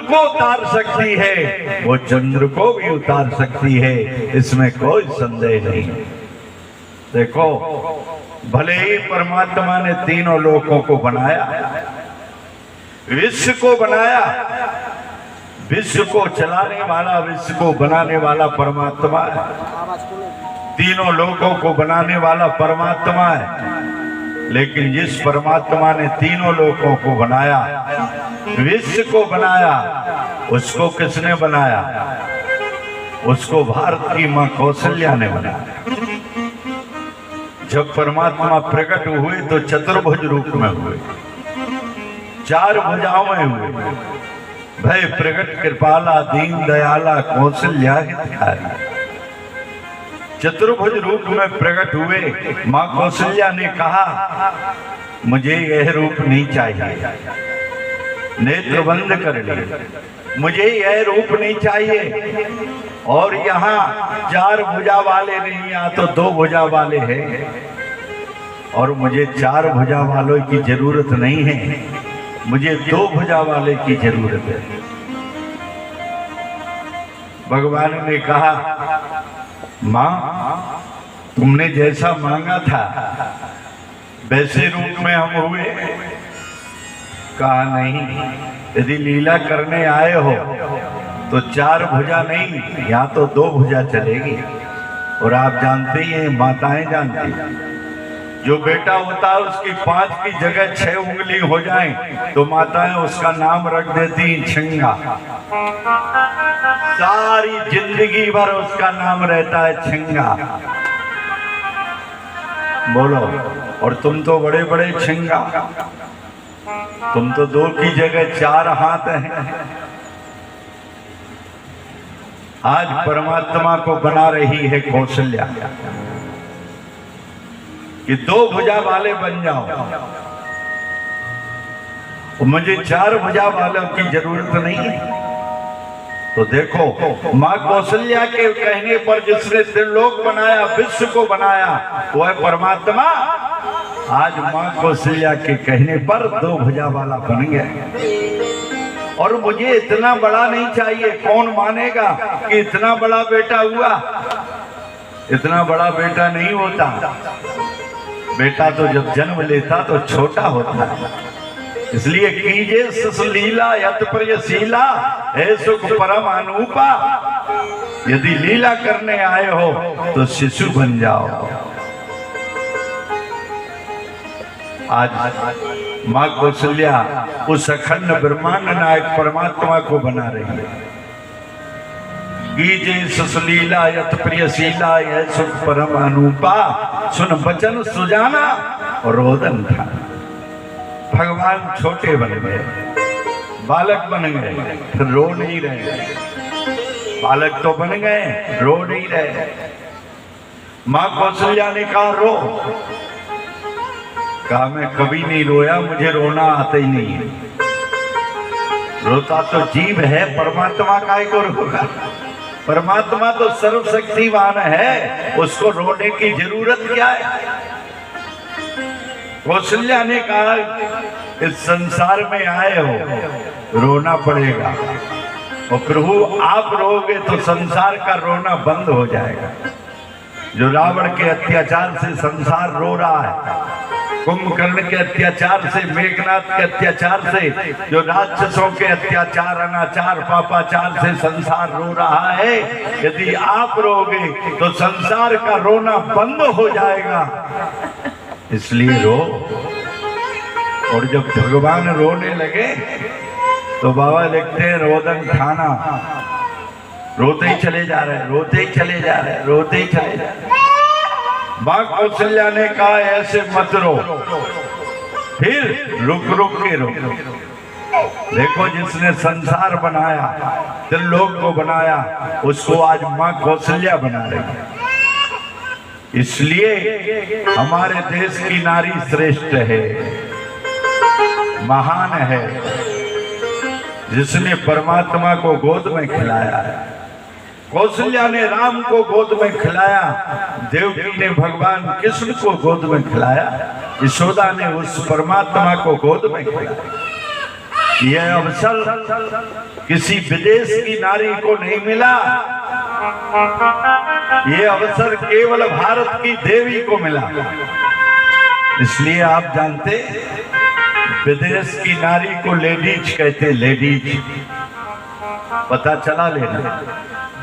को उतार सकती है, वो चंद्र को भी उतार सकती है, इसमें कोई संदेह नहीं। देखो, भले ही परमात्मा ने तीनों लोकों को बनाया, विश्व को बनाया, विश्व को चलाने वाला, विश्व को बनाने वाला परमात्मा है, तीनों लोकों को बनाने वाला परमात्मा है। लेकिन जिस परमात्मा ने तीनों लोकों को बनाया, विश्व को बनाया, उसको किसने बनाया? उसको भारत की मां कौशल्या ने बनाया। जब परमात्मा प्रकट हुए तो चतुर्भुज रूप में हुए, चार भुजाओं में हुए। भय प्रकट कृपाला दीन दयाला कौशल्या हितकारी। चतुर्भुज रूप में प्रकट हुए। मां कौशल्या ने कहा, मुझे यह रूप नहीं चाहिए, नेत्र बंद कर लिए, मुझे यह रूप नहीं चाहिए। और यहाँ चार भुजा वाले नहीं, यहाँ तो दो भुजा वाले हैं, और मुझे चार भुजा वालों की जरूरत नहीं है, मुझे दो भुजा वाले की जरूरत है। भगवान ने कहा, मां, तुमने जैसा मांगा था वैसे रूप में हम हुए। कहा नहीं, यदि लीला करने आए हो तो चार भुजा नहीं, यहाँ तो दो भुजा चलेगी। और आप जानते ही हैं, माताएं जानती हैं, जो बेटा होता है उसकी 5 की जगह 6 उंगली हो जाए तो माताएं उसका नाम रख देती हैं छिंगा। सारी जिंदगी भर उसका नाम रहता है छिंगा। बोलो, और तुम तो बड़े बड़े छिंगा, तुम तो 2 की जगह 4 हाथ हैं। आज परमात्मा को बना रही है कौशल्या कि 2 भुजा वाले बन जाओ, मुझे 4 भुजा वालों की जरूरत नहीं है। तो देखो, मां कौशल्या के कहने पर जिसने त्रिलोक बनाया, विश्व को बनाया, वो है परमात्मा। आज मां कौशल्या के कहने पर 2 भुजा वाला बन गया। और मुझे इतना बड़ा नहीं चाहिए। कौन मानेगा कि इतना बड़ा बेटा हुआ? इतना बड़ा बेटा नहीं होता। बेटा तो जब जन्म लेता तो छोटा होता है। इसलिए कीजिए सुशीला यत प्रियशीला, है सुख परम अनूपा। यदि लीला करने आए हो तो शिशु बन जाओ। आज मां कौशल्या उस अखंड ब्रह्मांड नायक परमात्मा को बना रही है। कीजिए सुशीला यत प्रियशीला, यह सुख परम अनूपा। सुन बचन सुजाना और रोदन था। भगवान छोटे बन गए, बालक बन गए, फिर रो नहीं रहे। बालक तो बन गए, रो नहीं रहे। मां कौशल्या ने कहा, रो। कहा, मैं कभी नहीं रोया, मुझे रोना आता ही नहीं है। रोता तो जीव है, परमात्मा काहे को रोगा? परमात्मा तो सर्वशक्तिवान है, उसको रोने की जरूरत क्या है? कौशल्या ने कहा, इस संसार में आए हो, रोना पड़ेगा। और प्रभु आप रोगे तो संसार का रोना बंद हो जाएगा। जो रावण के अत्याचार से संसार रो रहा है, कुंभकर्ण के अत्याचार से, मेघनाथ के अत्याचार से, जो राक्षसों के अत्याचार, अनाचार, पापाचार से संसार रो रहा है, यदि आप रोगे तो संसार का रोना बंद हो जाएगा। इसलिए रो। और जब भगवान रोने लगे तो बाबा लिखते हैं, रोदन ठाना, रोते ही चले जा रहे, रोते ही चले जा रहे, रोते ही चले जा रहे। मां कौशल्या ने कहा, ऐसे मत रो, फिर रुक रुक के रो। देखो, जिसने संसार बनाया, त्रिलोक को बनाया, उसको आज मां कौशल्या बना रही है। इसलिए हमारे देश की नारी श्रेष्ठ है, महान है, जिसने परमात्मा को गोद में खिलाया है। कौशल्या ने राम को गोद में खिलाया, देवकी ने भगवान कृष्ण को गोद में खिलाया, यशोदा ने उस परमात्मा को गोद में खिलाया। यह अवसर किसी विदेश की नारी को नहीं मिला, यह अवसर केवल भारत की देवी को मिला। इसलिए आप जानते, विदेश की नारी को लेडीज कहते, लेडीज, पता चला लेना।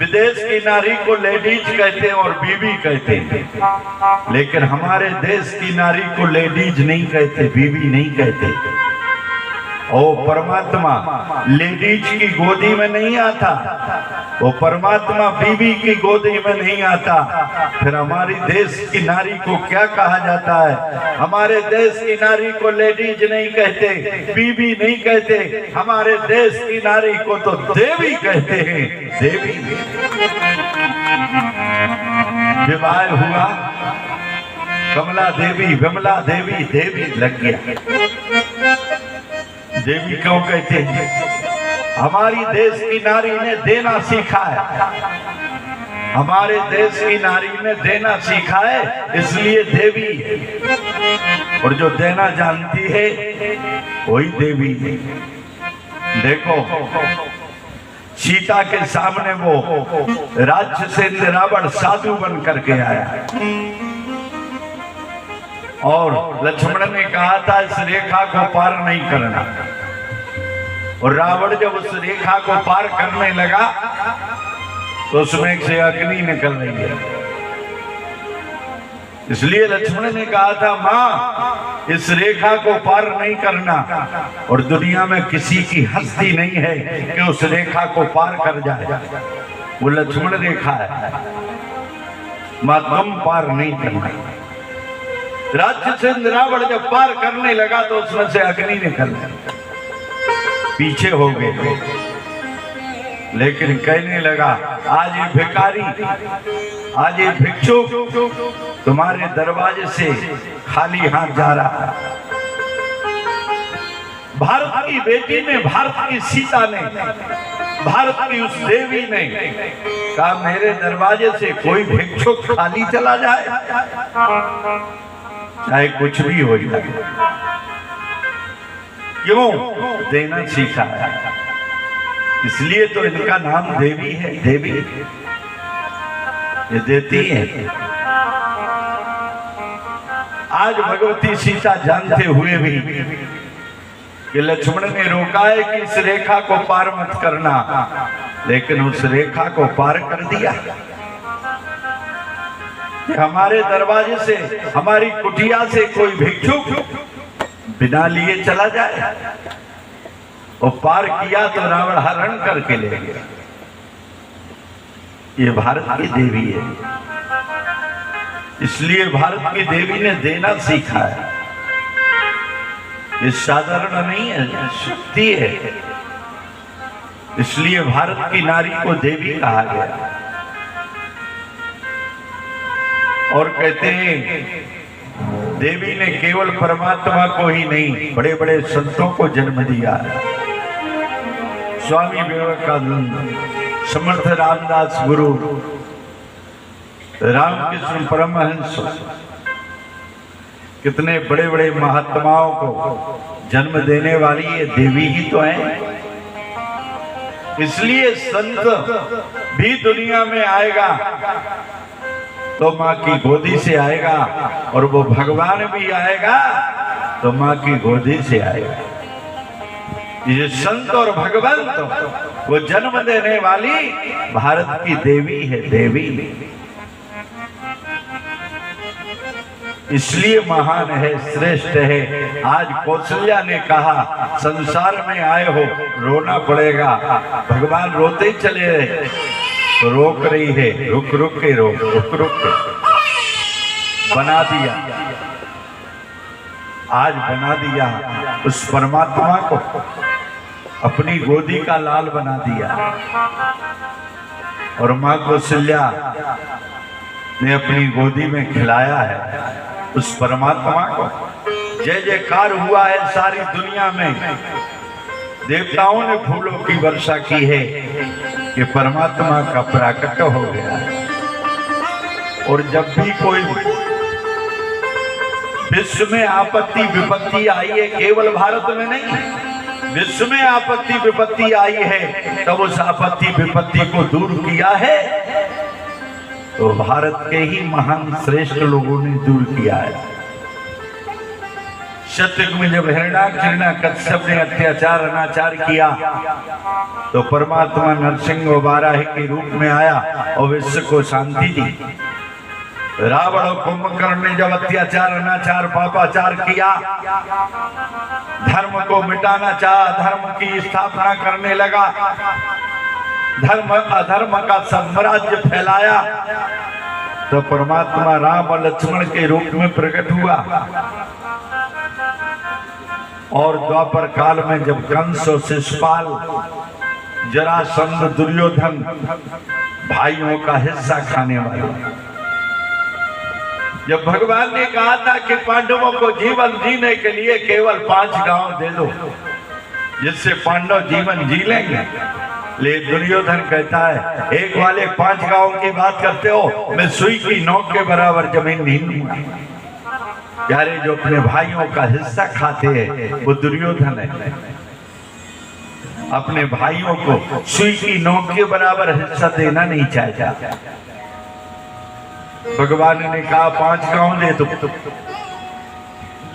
विदेश की नारी को लेडीज कहते हैं और बीवी कहते हैं, लेकिन हमारे देश की नारी को लेडीज नहीं कहते, बीवी नहीं कहते। ओ परमात्मा लेडीज की गोदी में नहीं आता, वो परमात्मा बीवी की गोदी में नहीं आता। फिर हमारी देश की नारी को क्या कहा जाता है? हमारे देश की नारी को लेडीज नहीं कहते, बीवी नहीं कहते, हमारे देश की नारी को तो देवी कहते हैं, देवी। विवाह हुआ, कमला देवी, विमला देवी, देवी लग गया। देवी क्यों कहते हैं? हमारी देश की नारी ने देना सीखा है, हमारे देश की नारी ने देना सीखा है, इसलिए देवी है। और जो देना जानती है वही देवी है। देखो, सीता के सामने वो राज्य से रावण साधु बन करके आया और लक्ष्मण ने कहा था इस रेखा को पार नहीं करना, और रावण जब उस रेखा को पार करने लगा तो उसमें से अग्नि निकल रही है। इसलिए लक्ष्मण ने कहा था, मां इस रेखा को पार नहीं करना, और दुनिया में किसी की हस्ती नहीं है कि उस रेखा को पार कर जाए। वो लक्ष्मण रेखा है, मां तुम पार नहीं करना। राज्य से रावण जब पार करने लगा तो उसमें से अग्नि निकल पीछे हो गए, लेकिन कहने लगा आज ये भिखारी, आज ये भिक्षुक तुम्हारे दरवाजे से खाली हाथ जा रहा है। भारत की बेटी ने, भारत की सीता ने, भारत की उस देवी ने कहा मेरे दरवाजे से कोई भिक्षुक खाली चला जाए, चाहे कुछ भी हो जाए। क्यों? देना सीखा है, इसलिए तो इनका नाम देवी है, देवी। ये देती है। आज भगवती सीता जानते हुए भी कि लक्ष्मण ने रोका है कि इस रेखा को पार मत करना, लेकिन उस रेखा को पार कर दिया। हमारे दरवाजे से, हमारी कुटिया से कोई भिक्षुक बिना लिए चला जाए, और पार किया तो रावण हरण करके ले गया। ये भारत की देवी है, इसलिए भारत की देवी ने देना सीखा है। ये साधारण नहीं है, शक्ति है, इसलिए भारत की नारी को देवी कहा गया। और कहते हैं देवी ने केवल परमात्मा को ही नहीं, बड़े बड़े संतों को जन्म दिया है। स्वामी विवेकानंद, समर्थ रामदास गुरु, रामकृष्ण परमहंस, कितने बड़े बड़े महात्माओं को जन्म देने वाली ये देवी ही तो है। इसलिए संत भी दुनिया में आएगा तो माँ की गोदी से आएगा, और वो भगवान भी आएगा तो माँ की गोदी से आएगा। ये संत और भगवंत वो जन्म देने वाली भारत की देवी है, देवी। इसलिए महान है, श्रेष्ठ है। आज कौशल्या ने कहा संसार में आए हो रोना पड़ेगा, भगवान रोते ही चले रहे तो रोक रही है, रुक रुक के रोक, रुक रुक के बना दिया। आज बना दिया उस परमात्मा को, अपनी गोदी का लाल बना दिया। और माँ कौशल्या ने अपनी गोदी में खिलाया है उस परमात्मा को। जय जयकार हुआ है सारी दुनिया में, देवताओं ने फूलों की वर्षा की है कि परमात्मा का प्राकट्य हो गया। और जब भी कोई विश्व में आपत्ति विपत्ति आई है, केवल भारत में नहीं, विश्व में आपत्ति विपत्ति आई है, तब उस आपत्ति विपत्ति को दूर किया है तो भारत के ही महान श्रेष्ठ लोगों ने दूर किया है। सतयुग में जब हिरण्याक्ष कश्यप ने अत्याचार अनाचार किया तो परमात्मा नरसिंह वाराही के रूप में आया और विश्व को शांति दी। रावण और कुंभकर्ण ने जब अत्याचार अनाचार पापाचार किया, धर्म को मिटाना चाहा, धर्म की स्थापना करने लगा, धर्म अधर्म का साम्राज्य फैलाया, तो परमात्मा राम और लक्ष्मण के रूप में प्रकट हुआ। और द्वापर काल में जब कंस और शिशुपाल, जरासंध, दुर्योधन भाइयों का हिस्सा खाने वाले, जब भगवान ने कहा था कि पांडवों को जीवन जीने के लिए केवल 5 गांव दे दो जिससे पांडव जीवन जी लेंगे, ले दुर्योधन कहता है एक वाले 5 गांव की बात करते हो, मैं सुई की नोक के बराबर जमीन नहीं दूंगा। प्यारे, जो अपने भाइयों का हिस्सा खाते हैं वो दुर्योधन है। अपने भाइयों को सुई की नोक के बराबर हिस्सा देना नहीं चाहता। भगवान ने कहा 5 गांव दे दो,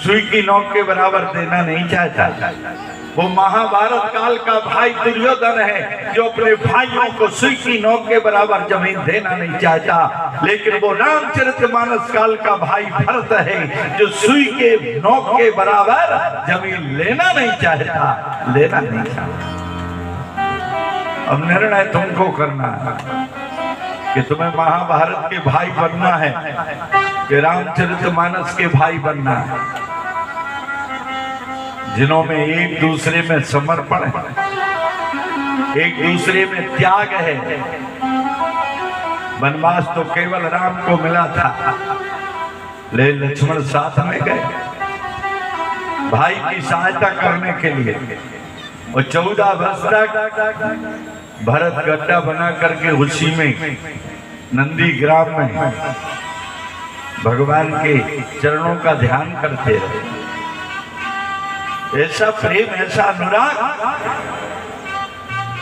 सुई की नोक के बराबर देना नहीं चाहता। वो महाभारत काल का भाई दुर्योधन है जो अपने भाइयों को सुई की नोक के बराबर जमीन देना नहीं चाहता। लेकिन वो रामचरितमानस काल का भाई भरत है जो सुई के नोक के बराबर जमीन लेना नहीं चाहता, लेना नहीं चाहता। अब निर्णय तुमको करना है कि तुम्हें महाभारत के भाई बनना है कि रामचरितमानस के भाई बनना है, जिन्हों में एक दूसरे में समर्पण है, एक दूसरे में त्याग है। वनवास तो केवल राम को मिला था, ले लक्ष्मण साथ में गए भाई की सहायता करने के लिए। और 14 वर्ष तक भरत गड्ढा बना करके उसी में नंदी ग्राम में भगवान के चरणों का ध्यान करते रहे। ऐसा प्रेम, ऐसा अनुराग,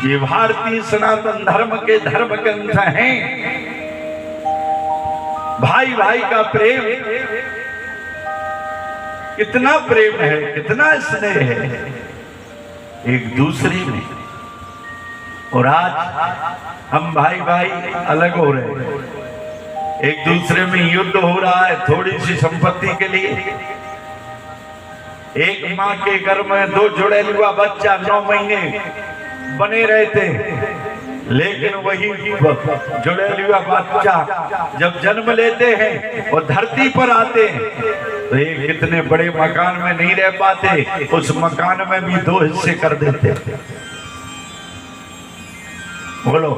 ये भारतीय सनातन धर्म के धर्म ग्रंथ हैं। भाई भाई का प्रेम, कितना प्रेम है, कितना स्नेह है एक दूसरे में। और आज हम भाई भाई अलग हो रहे हैं, एक दूसरे में युद्ध हो रहा है थोड़ी सी संपत्ति के लिए। एक माँ के घर में 2 जुड़ेलुआ बच्चा 9 महीने बने रहते, लेकिन वही जुड़ेलुआ बच्चा जब जन्म लेते हैं और धरती पर आते हैं तो एक कितने बड़े मकान में नहीं रह पाते, उस मकान में भी 2 हिस्से कर देते। बोलो,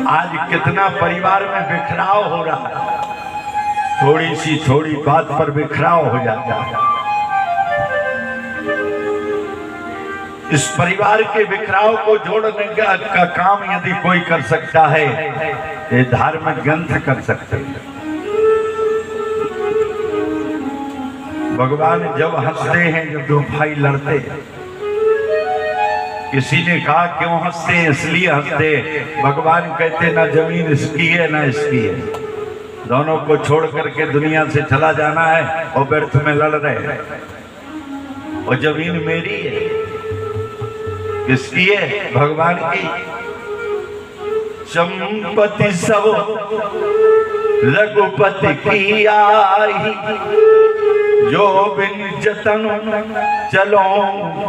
आज कितना परिवार में बिखराव हो रहा है, थोड़ी बात पर बिखराव हो जाता है। इस परिवार के बिखराव को जोड़ने का काम यदि कोई कर सकता है, ये धार्मिक ग्रंथ कर सकते हैं। भगवान जब हंसते हैं, जब 2 भाई लड़ते हैं, किसी ने कहा क्यों हंसते हैं, इसलिए हंसते। भगवान कहते ना जमीन इसकी है ना इसकी है, दोनों को छोड़ करके दुनिया से चला जाना है और व्यर्थ में लड़ रहे हैं। और जमीन मेरी है, किसकी है? भगवान की। संपत्ति सब रघुपति की आई, जो बिन जतन चलो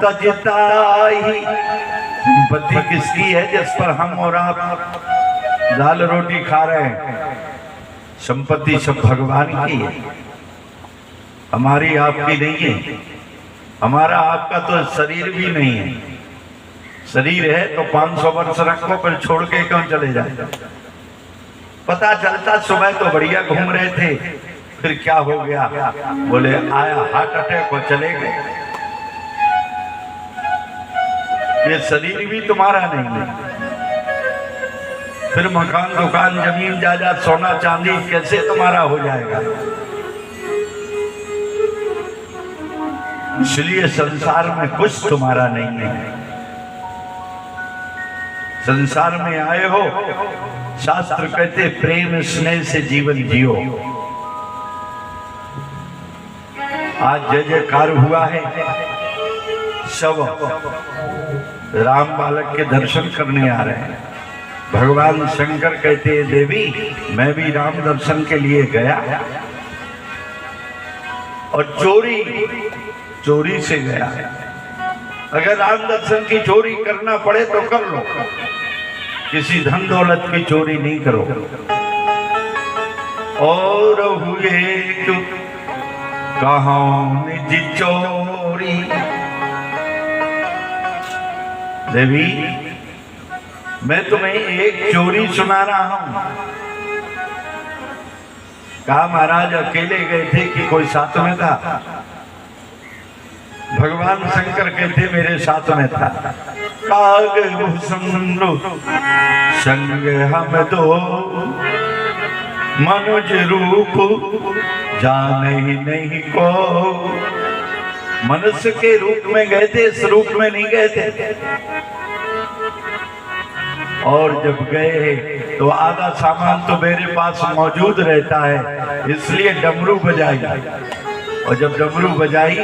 तजताई। संपत्ति किसकी है? जिस पर हम और आप दाल रोटी खा रहे हैं, संपत्ति सब भगवान की है, हमारी आपकी नहीं है। हमारा आपका तो शरीर भी नहीं है। शरीर है तो 500 वर्ष रखो, फिर छोड़ के क्यों चले जाए? पता चलता सुबह तो बढ़िया घूम रहे थे, फिर क्या हो गया? बोले आया हार्ट अटैक और चले गए। ये शरीर भी तुम्हारा नहीं है। फिर मकान दुकान जमीन जायदाद सोना चांदी कैसे तुम्हारा हो जाएगा? इसलिए संसार में कुछ तुम्हारा नहीं है। संसार में आए हो, शास्त्र कहते प्रेम स्नेह से जीवन जियो। आज जय जयकार हुआ है, सब राम बालक के दर्शन करने आ रहे हैं। भगवान शंकर कहते हैं देवी मैं भी राम दर्शन के लिए गया और चोरी से गया। अगर राम दर्शन की चोरी करना पड़े तो कर लो, किसी धन दौलत की चोरी नहीं करो। और हुए कहाँ निज चोरी। देवी मैं तुम्हें एक चोरी सुना रहा हूं। कहा महाराज अकेले गए थे कि कोई साथ में था? भगवान शंकर कहते मेरे साथ में था। काग सुनो संग हम दो मनुज रूप जाने ही नहीं को। मनुष्य के रूप में गए थे, इस रूप में नहीं गए थे। और जब गए तो आधा सामान तो मेरे पास मौजूद रहता है, इसलिए डमरू बजाई। और जब डमरू बजाई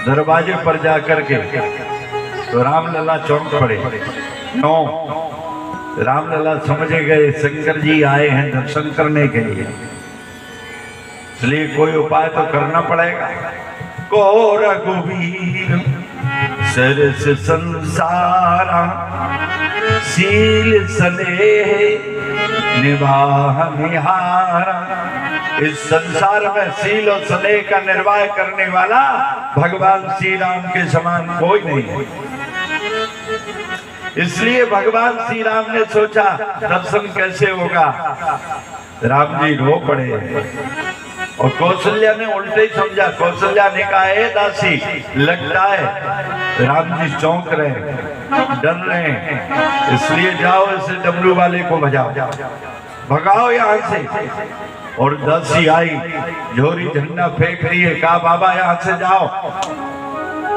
दरवाजे पर जाकर के तो रामलला चौंक पड़े। नो रामलला समझे गए शंकर जी आए हैं दर्शन करने के लिए, इसलिए कोई उपाय तो करना पड़ेगा। को रघुवीर सरस संसारा शील स्नेह निवाह निहारा। इस संसार में शील और स्नेह का निर्वाह करने वाला भगवान श्री राम के समान कोई नहीं है। इसलिए भगवान श्री राम ने सोचा दर्शन कैसे होगा। राम जी रो पड़े और कौशल्या ने उल्टे ही समझा। कौशल्या ने कहा हे दासी लगता है राम जी चौंक रहे, डर रहे हैं, इसलिए जाओ इसे डमरू वाले को भगाओ यहाँ से। और दासी आई झोरी झंडा फेंक रही है। कहा बाबा यहाँ से जाओ,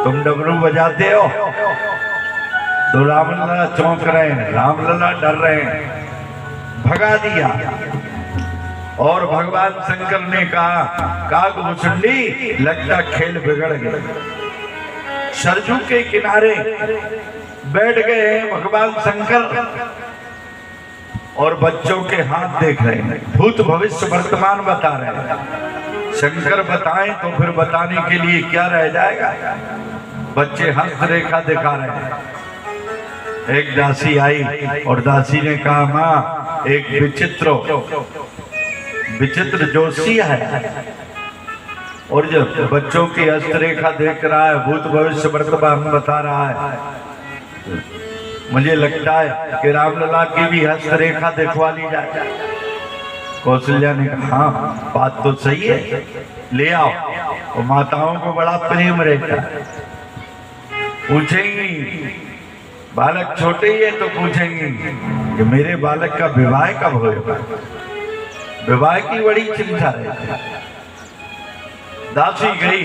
तुम डमरू बजाते हो। तो रामलला चौंक रहे हैं, रामलला डर रहे हैं, भगा दिया। और भगवान शंकर ने कहा काग भुसुंडी लगता खेल बिगड़ गया। सरजू के किनारे बैठ गए हैं भगवान शंकर और बच्चों के हाथ देख रहे हैं, भूत भविष्य वर्तमान बता रहे हैं। शंकर बताएं तो फिर बताने के लिए क्या रह जाएगा। बच्चे हस्तरेखा दिखा रहे हैं। एक दासी आई और दासी ने कहा माँ एक विचित्र जोशी है, और जब बच्चों की हस्तरेखा देख रहा है, भूत भविष्य वर्तमान बता रहा है, मुझे लगता है कि रामलला की भी हस्तरेखा दिखवा ली जाए। कौशल्या ने कहा हाँ बात तो सही है, ले आओ। और माताओं को बड़ा प्रेम रहता है, पूछेंगी बालक छोटे ही है तो पूछेंगी कि मेरे बालक का विवाह कब होगा। विवाह की बड़ी चिंता रहती। दासी गई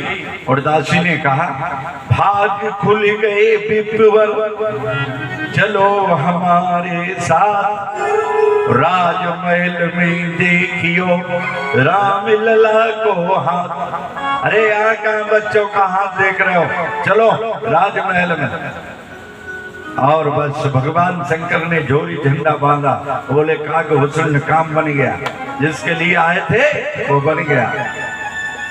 और दासी ने कहा भाग्य खुल गए विप्रवर चलो हमारे साथ, राजमहल में देखियो रामलला को हाथ। अरे यहाँ का बच्चों का हाथ देख रहे हो, चलो राजमहल में। और बस भगवान शंकर ने झोरी झंडा बांधा, बोले काग हुस्न काम बन गया, जिसके लिए आए थे वो बन गया।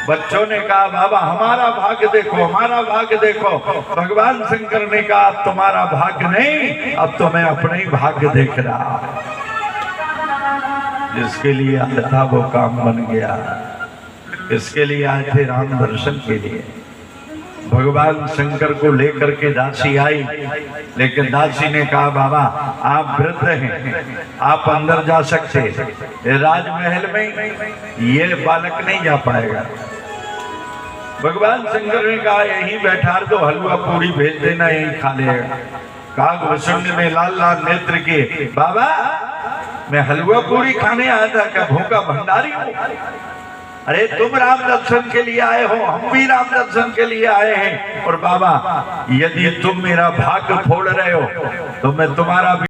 बच्चों ने कहा बाबा हमारा भाग्य देखो, हमारा भाग्य देखो। भगवान शंकर ने कहा अब तुम्हारा भाग्य नहीं, अब तो मैं अपने ही भाग्य देख रहा। जिसके लिए आया था वो काम बन गया। इसके लिए आए थे राम दर्शन के लिए। भगवान शंकर को लेकर के दासी आई, लेकिन दासी ने कहा बाबा आप वृद्ध हैं, आप अंदर जा सकते, राजमहल में ये बालक नहीं जा पाएगा। भगवान शंकर ने कहा यहीं बैठा दो, हलवा पूरी भेज देना, यहीं खा लेगा। काग भुसुंडी ने लाल लाल नेत्र किए, बाबा मैं हलवा पूरी खाने आया था, क्या भूखा भंडारी हूँ? अरे तुम राम दर्शन के लिए आए हो, हम भी राम दर्शन के लिए आए हैं। और बाबा यदि तुम मेरा भाग्य फोड़ रहे हो तो मैं तुम्हारा